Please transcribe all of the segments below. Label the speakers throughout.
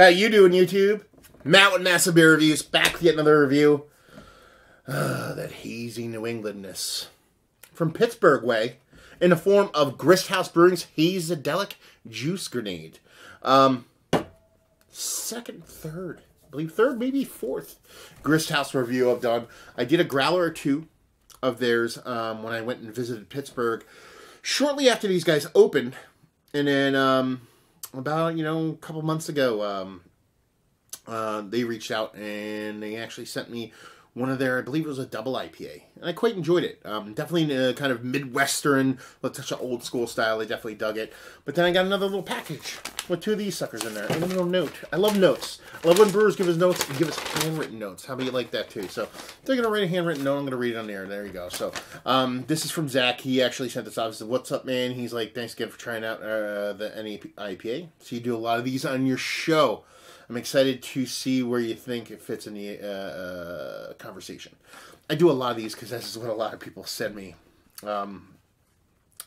Speaker 1: How you doing, YouTube? Matt with Massive Beer Reviews, back with yet another review. That hazy New Englandness. From Pittsburgh way, in the form of Grist House Brewing's Hazedelic Juice Grenade. Second, third, I believe third, maybe fourth Grist House review I've done. I did a growler or two of theirs when I went and visited Pittsburgh shortly after these guys opened. And then about, a couple months ago, they reached out and they actually sent me one of their, I believe it was a double IPA. And I quite enjoyed it. Definitely in a kind of Midwestern, with such an old school style. I definitely dug it. But then I got another little package with two of these suckers in there. And a little note. I love notes. I love when brewers give us notes and give us handwritten notes. How about you like that too? So if they're going to write a handwritten note, I'm going to read it on there. There you go. So this is from Zach. He actually sent this out. He said, "What's up, man?" He's like, "Thanks again for trying out the NEIPA. So you do a lot of these on your show. I'm excited to see where you think it fits in the conversation." I do a lot of these because this is what a lot of people send me.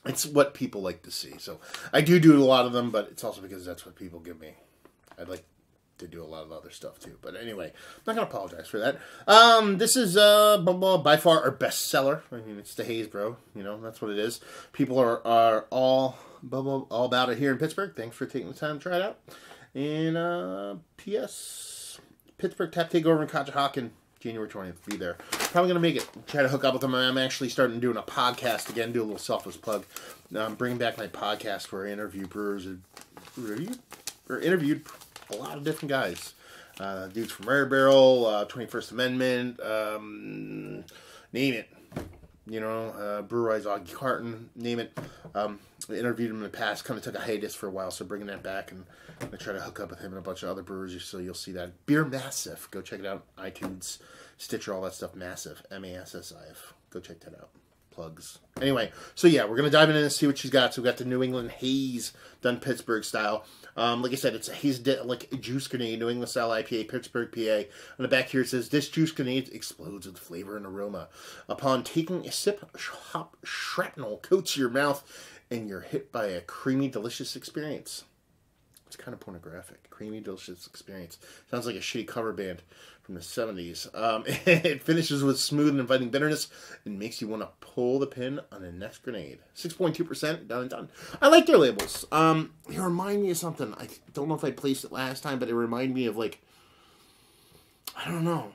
Speaker 1: It's what people like to see. So I do a lot of them, but it's also because that's what people give me. I'd like to do a lot of other stuff too. But anyway, I'm not going to apologize for that. This is by far our best seller. I mean, it's the Haze, bro. That's what it is. People are all about it here in Pittsburgh. Thanks for taking the time to try it out. And, P.S. Pittsburgh Tap Takeover in Conshohocken, January 20th. Be there. Probably going to make it. Try to hook up with them. I'm actually starting doing a podcast again. Do a little selfless plug. Bringing back my podcast where I interview brewers. Interviewed a lot of different guys. Dudes from Rare Barrel, 21st Amendment, name it. Brewer Eyes, Augie Carton, name it. I interviewed him in the past, kind of took a hiatus for a while, so bringing that back, and I try to hook up with him and a bunch of other brewers, so you'll see that. Beer Massive, go check it out, iTunes, Stitcher, all that stuff, Massive, M-A-S-S-I-F, go check that out. Plugs. Anyway, so yeah, we're going to dive in and see what she's got. So we got the New England Haze, done Pittsburgh style. Like I said, it's a Hazedelic Juice Grenade, New England style IPA, Pittsburgh, PA. On the back here it says, "This juice grenade explodes with flavor and aroma. Upon taking a sip, hop shrapnel coats your mouth, and you're hit by a creamy, delicious experience." It's kind of pornographic. Creamy, delicious experience. Sounds like a shitty cover band from the 70s. It finishes with smooth and inviting bitterness and makes you want to pull the pin on the next grenade. 6.2%, done and done. I like their labels. They remind me of something. I don't know if I placed it last time, but it reminded me of, I don't know,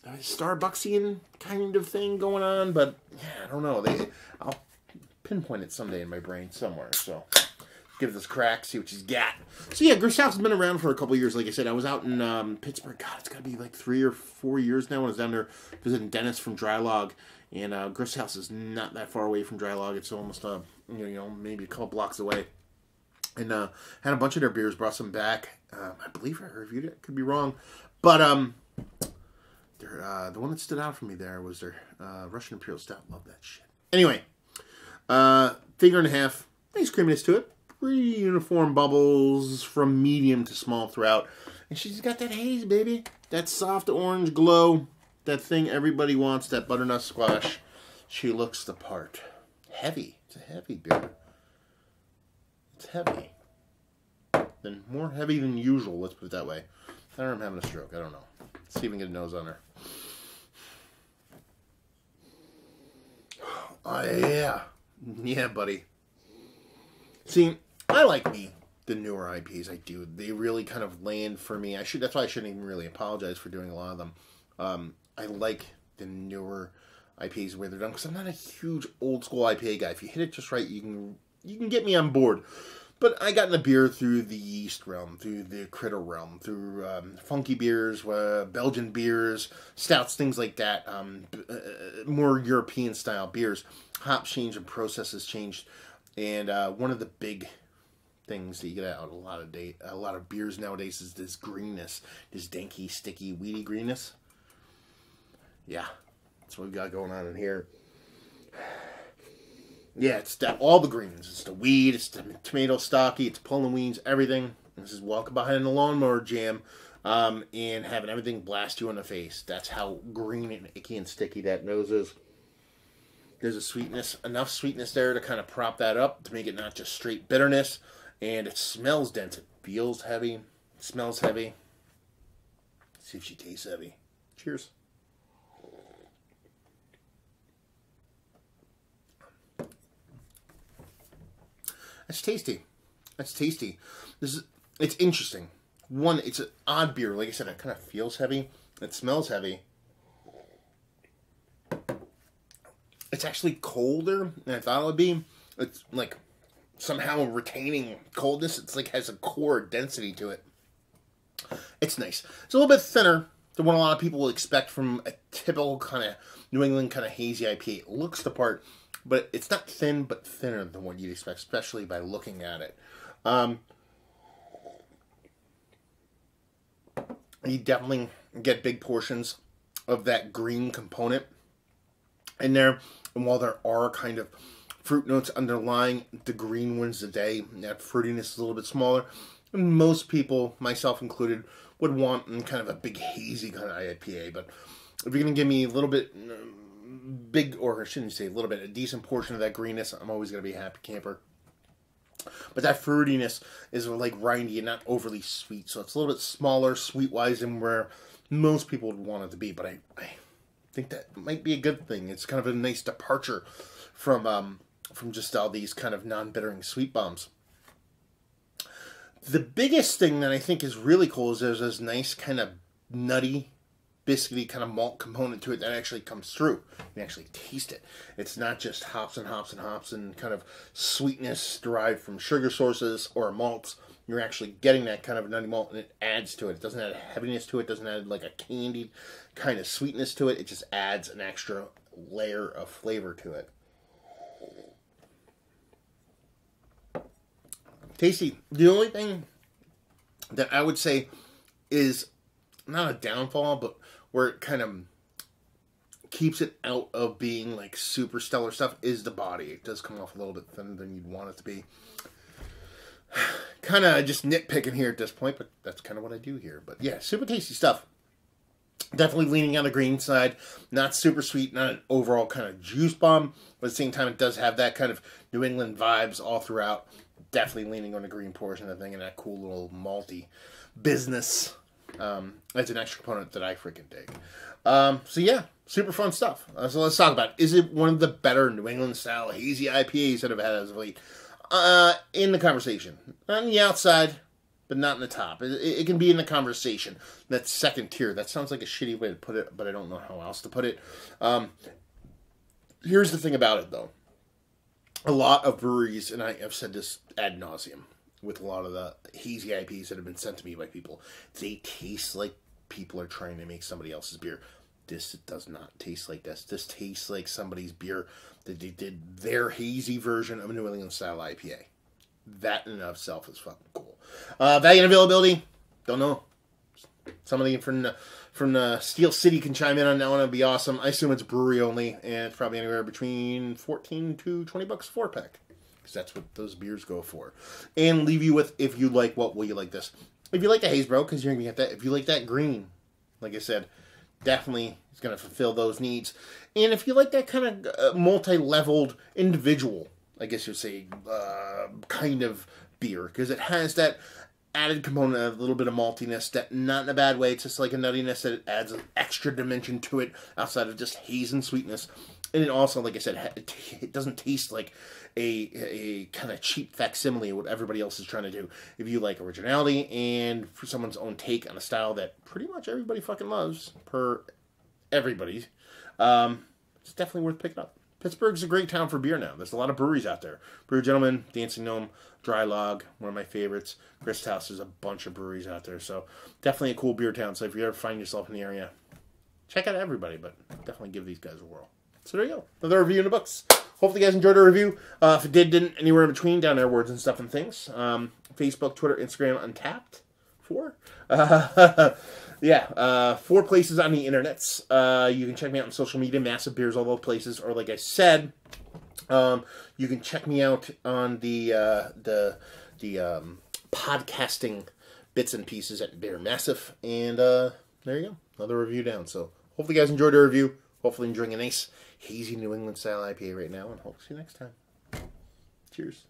Speaker 1: a Starbucksian kind of thing going on, but yeah, I don't know. I'll pinpoint it someday in my brain somewhere, so give this a crack, see what she's got. So yeah, Grist House has been around for a couple of years. Like I said, I was out in Pittsburgh. God, it's got to be like 3 or 4 years now. I was down there visiting Dennis from Dry Log, and Grist House is not that far away from Dry Log. It's almost maybe a couple blocks away. And had a bunch of their beers. Brought some back. I believe I reviewed it. Could be wrong, but the one that stood out for me there was their Russian Imperial Stout. Love that shit. Anyway, finger and a half. Nice creaminess to it. Pretty uniform bubbles from medium to small throughout. And she's got that haze, baby. That soft orange glow. That thing everybody wants, that butternut squash. She looks the part. Heavy. It's a heavy beer. It's heavy. More heavy than usual, let's put it that way. I don't know if I'm having a stroke. I don't know. Let's see if we can get a nose on her. Oh, yeah. Yeah, buddy. See, I like the newer IPs. I do. They really kind of land for me. That's why I shouldn't even really apologize for doing a lot of them. I like the newer IPs where they're done because I'm not a huge old school IPA guy. If you hit it just right, you can get me on board. But I got in the beer through the yeast realm, through the critter realm, through funky beers, Belgian beers, stouts, things like that. More European style beers. Hops changed and processes changed. And one of the big things that you get out a lot of beers nowadays is this greenness, this danky, sticky, weedy greenness. Yeah, that's what we got going on in here. Yeah, it's all the greens. It's the weed, it's the tomato stocky, it's pulling weeds, everything. This is walking behind the lawnmower jam and having everything blast you in the face. That's how green and icky and sticky that nose is. There's a sweetness, enough sweetness there to kind of prop that up to make it not just straight bitterness. And it smells dense. It feels heavy. Smells heavy. Let's see if she tastes heavy. Cheers. That's tasty. That's tasty. It's interesting. One, it's an odd beer. Like I said, it kind of feels heavy. It smells heavy. It's actually colder than I thought it would be. It's like somehow retaining coldness. It's like has a core density to it. It's nice. It's a little bit thinner than what a lot of people will expect from a typical kind of New England kind of hazy IPA. It looks the part, but it's not thin, but thinner than what you'd expect, especially by looking at it. You definitely get big portions of that green component in there. And while there are kind of fruit notes underlying, the green wins the day. That fruitiness is a little bit smaller. And most people, myself included, would want kind of a big hazy kind of IPA. But if you're going to give me a little bit big, or I shouldn't say a little bit, a decent portion of that greenness, I'm always going to be a happy camper. But that fruitiness is like rindy and not overly sweet. So it's a little bit smaller, sweet-wise, than where most people would want it to be. But I think that might be a good thing. It's kind of a nice departure from just all these kind of non-bittering sweet bombs. The biggest thing that I think is really cool is there's this nice kind of nutty, biscuity kind of malt component to it that actually comes through. You can actually taste it. It's not just hops and hops and hops and kind of sweetness derived from sugar sources or malts. You're actually getting that kind of nutty malt, and it adds to it. It doesn't add a heaviness to it. It doesn't add like a candied kind of sweetness to it. It just adds an extra layer of flavor to it. Tasty. The only thing that I would say is not a downfall, but where it kind of keeps it out of being like super stellar stuff is the body. It does come off a little bit thinner than you'd want it to be. Kind of just nitpicking here at this point, but that's kind of what I do here. But yeah, super tasty stuff. Definitely leaning on the green side. Not super sweet, not an overall kind of juice bomb, but at the same time it does have that kind of New England vibes all throughout. Definitely leaning on the green portion of the thing and that cool little malty business. That's an extra component that I freaking dig. So yeah, super fun stuff. So let's talk about it. Is it one of the better New England style hazy IPAs that I've had as of late? In the conversation. On the outside, but not in the top. It can be in the conversation. That's second tier. That sounds like a shitty way to put it, but I don't know how else to put it. Here's the thing about it, though. A lot of breweries, and I have said this ad nauseum with a lot of the hazy IPAs that have been sent to me by people, they taste like people are trying to make somebody else's beer. This does not taste like this. This tastes like somebody's beer that they did their hazy version of a New England style IPA. That in and of itself is fucking cool. Value and availability, don't know. Somebody from the Steel City can chime in on that one. It'd be awesome. I assume it's brewery only, and it's probably anywhere between $14 to $20 a 4-pack, because that's what those beers go for. And leave you with, if you like, what will you like this? If you like the haze, bro, because you're gonna get that. If you like that green, like I said, definitely is gonna fulfill those needs. And if you like that kind of multi-leveled individual, I guess you'd say, kind of beer, because it has that added component of a little bit of maltiness, that not in a bad way, it's just like a nuttiness that it adds an extra dimension to it outside of just haze and sweetness. And it also, like I said, it doesn't taste like a kind of cheap facsimile of what everybody else is trying to do. If you like originality and for someone's own take on a style that pretty much everybody fucking loves, per everybody, it's definitely worth picking up. Pittsburgh's a great town for beer now. There's a lot of breweries out there. Brew Gentleman, Dancing Gnome, Dry Log, one of my favorites. Grist House, there's a bunch of breweries out there. So definitely a cool beer town. So if you ever find yourself in the area, check out everybody, but definitely give these guys a whirl. So there you go. Another review in the books. Hopefully you guys enjoyed our review. If it didn't, anywhere in between, down there, words and stuff and things. Facebook, Twitter, Instagram, Untapped. 4. Yeah, 4 places on the internets. You can check me out on social media, Massive Beers, all those places. Or like I said, you can check me out on the podcasting bits and pieces at Beer Massive. And there you go, another review down. So hopefully you guys enjoyed the review. Hopefully enjoying a nice hazy New England style IPA right now, and hope to see you next time. Cheers.